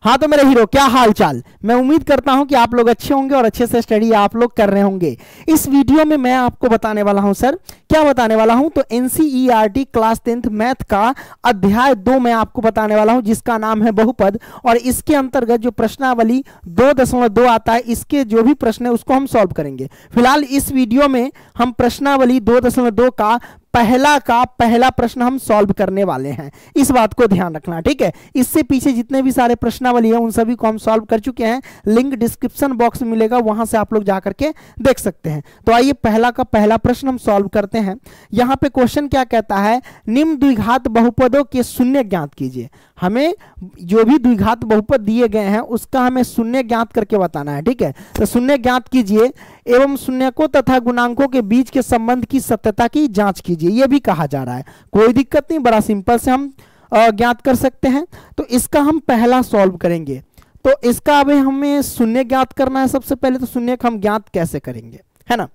हाँ तो मेरे हीरो, क्या हाल चाल। मैं उम्मीद करता हूं कि आप लोग अच्छे होंगे और अच्छे से स्टडी आप लोग कर रहे होंगे। इस वीडियो में मैं आपको बताने वाला हूं सर, क्या बताने वाला हूं, तो एनसीईआरटी क्लास 10th मैथ का अध्याय 2 मैं आपको बताने वाला हूं, जिसका नाम है बहुपद। और इसके अंतर्गत जो प्रश्नावली 2.2 आता है, इसके जो भी प्रश्न है उसको हम सॉल्व करेंगे। फिलहाल इस वीडियो में हम प्रश्नावली 2.2 का पहला प्रश्न हम सॉल्व करने वाले हैं, इस बात को ध्यान रखना, ठीक है। इससे पीछे जितने भी सारे प्रश्नावली हैं उन सभी को हम सॉल्व कर चुके हैं, लिंक डिस्क्रिप्शन बॉक्स में मिलेगा, वहां से आप लोग जा करके देख सकते हैं। तो आइए पहला प्रश्न हम सॉल्व करते हैं। यहां पे क्वेश्चन क्या कहता है, निम्न द्विघात बहुपदों के शून्य ज्ञात कीजिए। हमें जो भी द्विघात बहुपद दिए गए हैं उसका हमें शून्य ज्ञात करके बताना है, ठीक है। तो शून्य ज्ञात कीजिए एवं शून्यकों तथा गुणांकों के बीच के संबंध की सत्यता की जांच कीजिए, यह भी कहा जा रहा है। कोई दिक्कत नहीं, बड़ा सिंपल से हम ज्ञात कर सकते हैं। तो इसका हम पहला सॉल्व करेंगे। तो इसका अभी हमें शून्य ज्ञात करना है। सबसे पहले तो शून्य का हम ज्ञात कैसे करेंगे, है ना।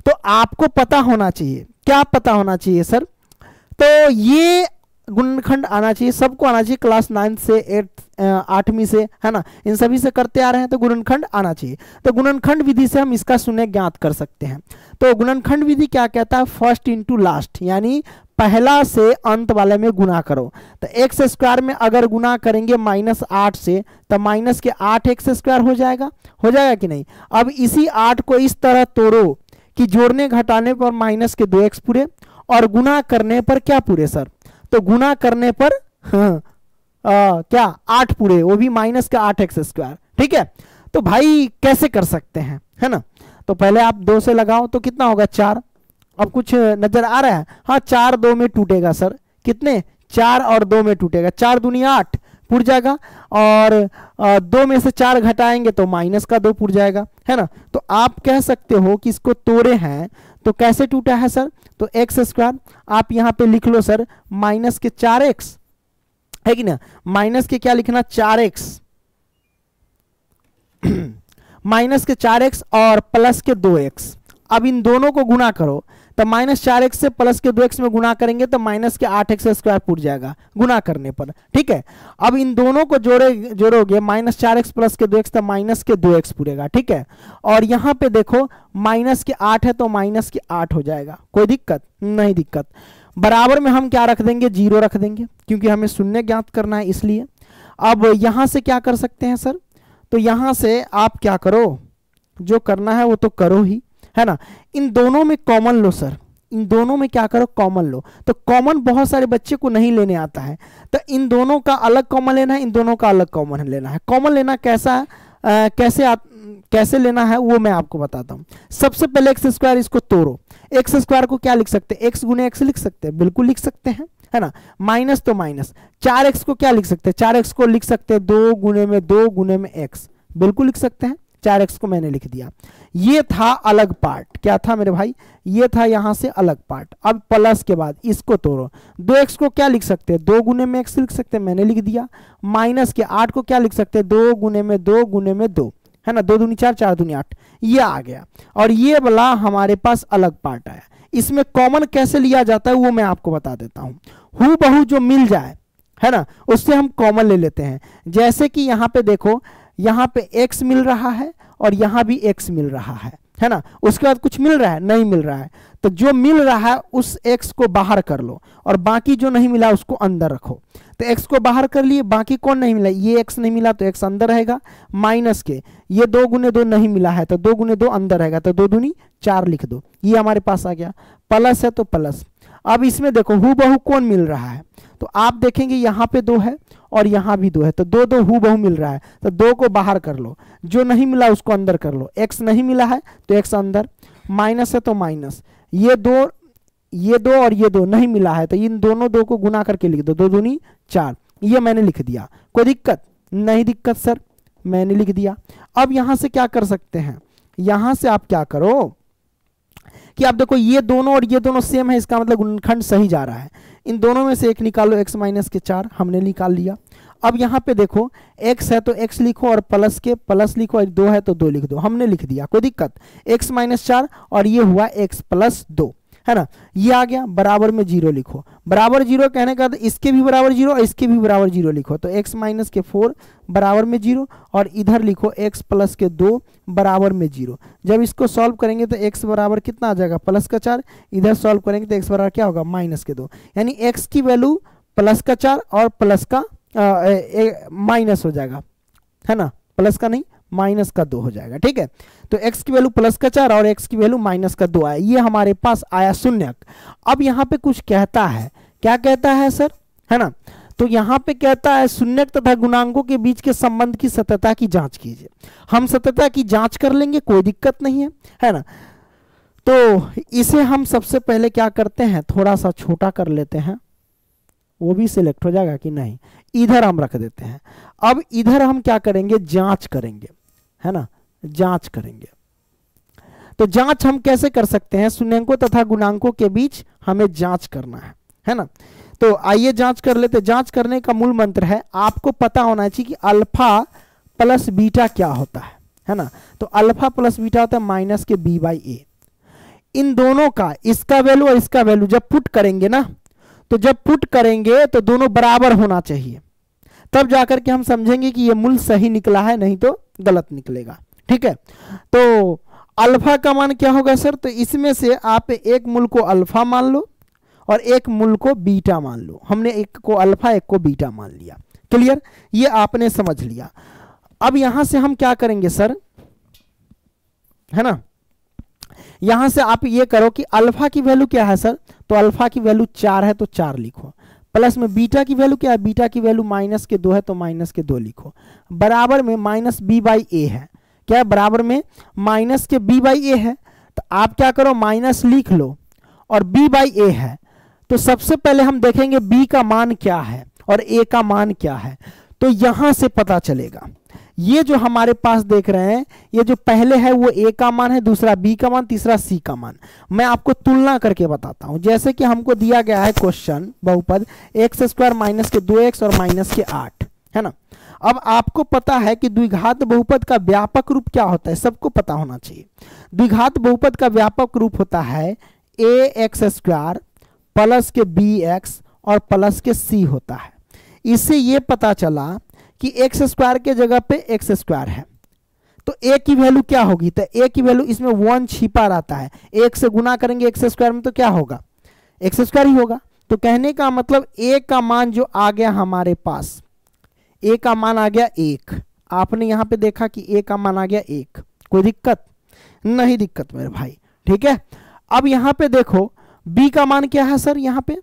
तो आपको पता होना चाहिए, क्या पता होना चाहिए सर, तो ये गुणनखंड आना चाहिए, सबको आना चाहिए, क्लास 9 से 8वीं से, है ना, इन सभी से करते आ रहे हैं, तो गुणनखंड आना चाहिए। तो गुणनखंड विधि से हम इसका शून्य ज्ञात कर सकते हैं। तो गुणनखंड विधि क्या कहता है, फर्स्ट इंटू लास्ट, यानी पहला से अंत वाले में गुना करो। तो एक्स स्क्वायर में अगर गुना करेंगे -8 से, तो माइनस के 8 एक्स स्क्वायर हो जाएगा कि नहीं। अब इसी 8 को इस तरह तोड़ो कि जोड़ने घटाने पर माइनस के 2x पूरे और गुना करने पर क्या पूरे सर, तो गुना करने पर क्या 8 पूरे, वो भी माइनस का 8x स्क्वायर, ठीक है। तो भाई कैसे कर सकते हैं, है ना। तो पहले आप 2 से लगाओ तो कितना होगा 4। अब कुछ नजर आ रहा है, हाँ 4 2 में टूटेगा सर, कितने 4 और 2 में टूटेगा, 4 दूनी 8 पुर जाएगा, और 2 में से 4 घटाएंगे तो माइनस का 2 पुर जाएगा, है ना। तो आप कह सकते हो कि इसको तोड़े हैं तो कैसे टूटा है सर, तो एक्स स्क्वायर आप यहां पे लिख लो सर, माइनस के 4x, है कि ना, माइनस के क्या लिखना 4x माइनस के 4x और प्लस के 2x। अब इन दोनों को गुना करो, तो -4x से प्लस के 2x में गुना करेंगे तो माइनस के 8x स्क्वायर पूर जाएगा गुना करने पर, ठीक है। अब इन दोनों को जोड़ोगे -4x प्लस के 2x, तो माइनस के 2x पूरेगा, ठीक है। और यहाँ पे देखो माइनस के 8 है तो माइनस के 8 हो जाएगा, कोई दिक्कत नहीं, दिक्कत। बराबर में हम क्या रख देंगे, 0 रख देंगे, क्योंकि हमें शून्य ज्ञात करना है इसलिए। अब यहां से क्या कर सकते हैं सर, तो यहां से आप क्या करो, जो करना है वो तो करो ही, है ना। इन दोनों में कॉमन लो सर, इन दोनों में क्या करो, कॉमन लो। तो कॉमन बहुत सारे बच्चे को नहीं लेने आता है, तो इन दोनों का अलग कॉमन लेना है, इन दोनों का अलग कॉमन लेना है। कॉमन लेना कैसा है, कैसे लेना है वो मैं आपको बताता हूं। सबसे पहले एक्स स्क्वायर, इसको तोड़ो। एक्स स्क्वायर को क्या लिख सकते हैं, एक्स गुने एक्स लिख सकते हैं, बिल्कुल लिख सकते हैं, है ना। माइनस तो माइनस, 4x को क्या लिख सकते हैं, 4x को लिख सकते हैं 2 गुने में 2 गुने में x, बिल्कुल लिख सकते हैं। 4x को मैंने लिख दिया। ये था अलग पार्ट, क्या था मेरे भाई, ये था यहां से अलग पार्ट। अब प्लस के बाद इसको तोड़ो, 2x को क्या लिख सकते हैं, 2 गुने में x लिख सकते हैं, मैंने लिख दिया। माइनस के 8 को क्या लिख सकते हैं, 2 गुने में 2 गुने में 2, है ना, 2 दूनी 4 4 दूनी 8, ये आ गया। और ये वाला हमारे पास अलग पार्ट आया। इसमें कॉमन कैसे लिया जाता है वो मैं आपको बता देता हूं। हूबहू जो मिल जाए, है ना, उससे हम कॉमन ले लेते हैं। जैसे कि यहाँ पे देखो, यहाँ पे x मिल रहा है और यहाँ भी x मिल रहा है ना। उसके बाद कुछ मिल रहा है, नहीं मिल रहा है, तो जो मिल रहा है उस x को बाहर कर लो और बाकी जो नहीं मिला उसको अंदर रखो। तो x को बाहर कर लिए, बाकी कौन नहीं मिला, ये x नहीं मिला तो x अंदर रहेगा। माइनस के ये 2 गुने 2 नहीं मिला है तो 2 गुने 2 अंदर रहेगा, तो 2 दूनी 4 लिख दो, ये हमारे पास आ गया। प्लस है तो प्लस। अब इसमें देखो हूबहू कौन मिल रहा है, तो आप देखेंगे यहाँ पे 2 है और यहाँ भी 2 है, तो 2 2 हूबहू मिल रहा है, तो 2 को बाहर कर लो, जो नहीं मिला उसको अंदर कर लो। x नहीं मिला है तो x अंदर, माइनस है तो माइनस, ये 2 और ये 2 नहीं मिला है तो इन दोनों 2 को गुना करके लिख दो, 2 दूनी 4, ये मैंने लिख दिया। कोई दिक्कत नहीं, दिक्कत सर, मैंने लिख दिया। अब यहां से क्या कर सकते हैं, यहां से आप क्या करो कि आप देखो ये दोनों और ये दोनों सेम है, इसका मतलब गुणनखंड सही जा रहा है। इन दोनों में से एक निकालो, x माइनस के 4 हमने निकाल लिया। अब यहाँ पे देखो x है तो x लिखो और प्लस के प्लस लिखो, और 2 है तो 2 लिख दो, हमने लिख दिया, कोई दिक्कत। x माइनस 4 और ये हुआ x प्लस 2, है ना। ये आ गया, बराबर में 0 लिखो, बराबर 0 कहने का इसके भी बराबर 0 और इसके भी बराबर 0 लिखो, तो x माइनस के 4 बराबर में 0 और इधर लिखो x प्लस के 2 बराबर में 0। जब इसको सॉल्व करेंगे तो x बराबर कितना आ जाएगा, प्लस का 4, इधर सॉल्व करेंगे तो x बराबर क्या होगा, माइनस के 2, यानी x की वैल्यू प्लस का 4 और प्लस का माइनस हो जाएगा, है ना, प्लस का नहीं माइनस का 2 हो जाएगा। ठीक है, तो x की वैल्यू प्लस का 4 और x की वैल्यू माइनस का 2 आया, ये हमारे पास आया शून्यक। अब यहाँ पे कुछ कहता है, क्या कहता है सर, है ना, तो यहाँ पे कहता है शून्यक तथा गुणांकों के बीच के संबंध की सत्यता की जांच कीजिए। हम सत्यता की जांच कर लेंगे, कोई दिक्कत नहीं है ना। तो इसे हम सबसे पहले क्या करते हैं, थोड़ा सा छोटा कर लेते हैं, वो भी सिलेक्ट हो जाएगा कि नहीं, इधर हम रख देते हैं। अब इधर हम क्या करेंगे, जांच करेंगे, है ना, जांच करेंगे। तो जांच हम कैसे कर सकते हैं, शून्यंकों तथा गुणांकों के बीच हमें जांच करना है ना। तो आइए जांच कर लेते। जांच करने का मूल मंत्र है, आपको पता होना चाहिए कि अल्फा प्लस बीटा क्या होता है ना। तो अल्फा प्लस बीटा होता है माइनस के b/a। इन दोनों का, इसका वैल्यू और इसका वैल्यू जब पुट करेंगे ना, तो जब पुट करेंगे तो दोनों बराबर होना चाहिए, तब जाकर के हम समझेंगे कि ये मूल सही निकला है, नहीं तो गलत निकलेगा। ठीक है, तो अल्फा का मान क्या होगा सर, तो इसमें से आप एक मूल को अल्फा मान लो और एक मूल को बीटा मान लो। हमने एक को अल्फा एक को बीटा मान लिया, क्लियर, ये आपने समझ लिया। अब यहां से हम क्या करेंगे सर, है ना, यहां से आप ये करो कि अल्फा की वैल्यू क्या है सर, तो अल्फा की वैल्यू 4 है तो 4 लिखो, प्लस में बीटा की वैल्यू क्या है, बीटा की वैल्यू माइनस के 2 है तो माइनस के 2 लिखो, बराबर में माइनस b/a है, क्या है, बराबर में माइनस के b/a है, तो आप क्या करो माइनस लिख लो, और b/a है तो सबसे पहले हम देखेंगे b का मान क्या है और a का मान क्या है, तो यहां से पता चलेगा। ये जो हमारे पास देख रहे हैं, ये जो पहले है वो a का मान है, दूसरा b का मान, तीसरा c का मान। मैं आपको तुलना करके बताता हूं। जैसे कि हमको दिया गया है क्वेश्चन बहुपद x² माइनस के 2x और माइनस के 8, है ना। अब आपको पता है कि द्विघात बहुपद का व्यापक रूप क्या होता है, सबको पता होना चाहिए। द्विघात बहुपद का व्यापक रूप होता है ax² प्लस के bx और प्लस के c होता है। इससे ये पता चला कि x² के जगह पे x² है, तो a की वैल्यू क्या होगी, तो a की वैल्यू इसमें 1 छिपा रहता है, 1 से गुना करेंगे x² में तो क्या होगा, x² ही होगा। तो कहने का मतलब a का मान जो आ गया हमारे पास, a का मान आ गया 1। आपने यहां पे देखा कि a का मान आ गया 1, कोई दिक्कत नहीं, दिक्कत मेरे भाई, ठीक है। अब यहां पे देखो b का मान क्या है सर, यहां पे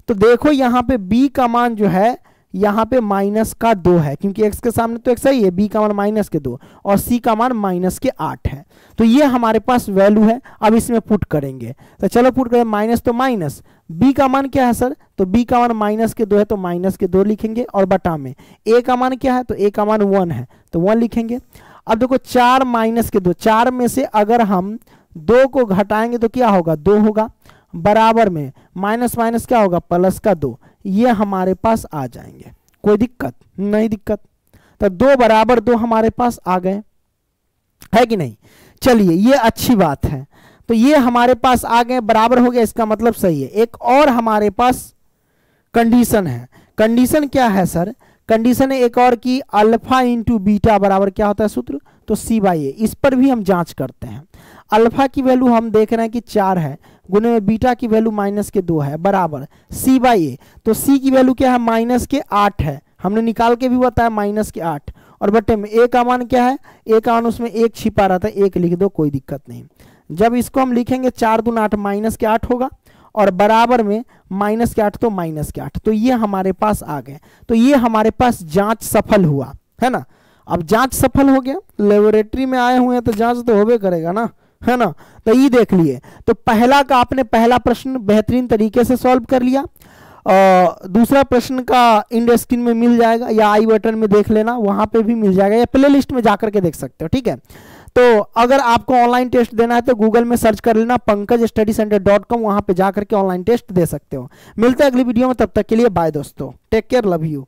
तो देखो यहां पे b का मान जो है यहाँ पे माइनस का 2 है, क्योंकि x के सामने तो x ही है, b का मान माइनस के 2 और c का मान माइनस के 8 है। तो ये हमारे पास वैल्यू है। अब इसमें पुट करेंगे, तो चलो पुट करें, माइनस तो माइनस, b का मान क्या है सर, तो b का मान माइनस के 2 है तो माइनस के 2 लिखेंगे, और बटा में a का मान क्या है, तो a का मान 1 है तो 1 लिखेंगे। अब देखो 4 माइनस के 2, 4 में से अगर हम 2 को घटाएंगे तो क्या होगा, 2 होगा, बराबर में माइनस माइनस क्या होगा, प्लस का 2, ये हमारे पास आ जाएंगे, कोई दिक्कत नहीं, दिक्कत। तो 2 बराबर 2 हमारे पास आ गए, है कि नहीं। चलिए ये अच्छी बात है, तो ये हमारे पास आ गए, बराबर हो गया, इसका मतलब सही है। एक और हमारे पास कंडीशन है। कंडीशन क्या है सर, कंडीशन है एक और की अल्फा इंटू बीटा बराबर क्या होता है सूत्र, तो c/a। इस पर भी हम जांच करते हैं। अल्फा की वैल्यू हम देख रहे हैं कि 4 है, गुने में बीटा की वैल्यू माइनस के 2 है, बराबर c/a। तो c की वैल्यू क्या है, माइनस के 8 है, हमने निकाल के भी बताया माइनस के 8, और बटे में a का मान क्या है, a का मान उसमें 1 छिपा रहता है, 1 लिख दो, कोई दिक्कत नहीं। जब इसको हम लिखेंगे 4 दूना 8 माइनस के 8 होगा, और बराबर में माइनस के 8 तो माइनस के 8, तो ये हमारे पास आ गए। तो ये हमारे पास जांच सफल हुआ, है ना। अब जांच सफल हो गया, लेबोरेटरी में आए हुए हैं तो जांच तो होबे करेगा ना, है ना। तो ये देख लिए, तो पहला का आपने पहला प्रश्न बेहतरीन तरीके से सॉल्व कर लिया। दूसरा प्रश्न का इंड स्क्रीन में मिल जाएगा, या आई बटन में देख लेना, वहां पे भी मिल जाएगा, या प्ले लिस्ट में जाकर के देख सकते हो, ठीक है। तो अगर आपको ऑनलाइन टेस्ट देना है तो गूगल में सर्च कर लेना pankajstudycenter.com, वहां पे जाकर के ऑनलाइन टेस्ट दे सकते हो। मिलते हैं अगली वीडियो में, तब तक के लिए बाय दोस्तों, टेक केयर, लव यू।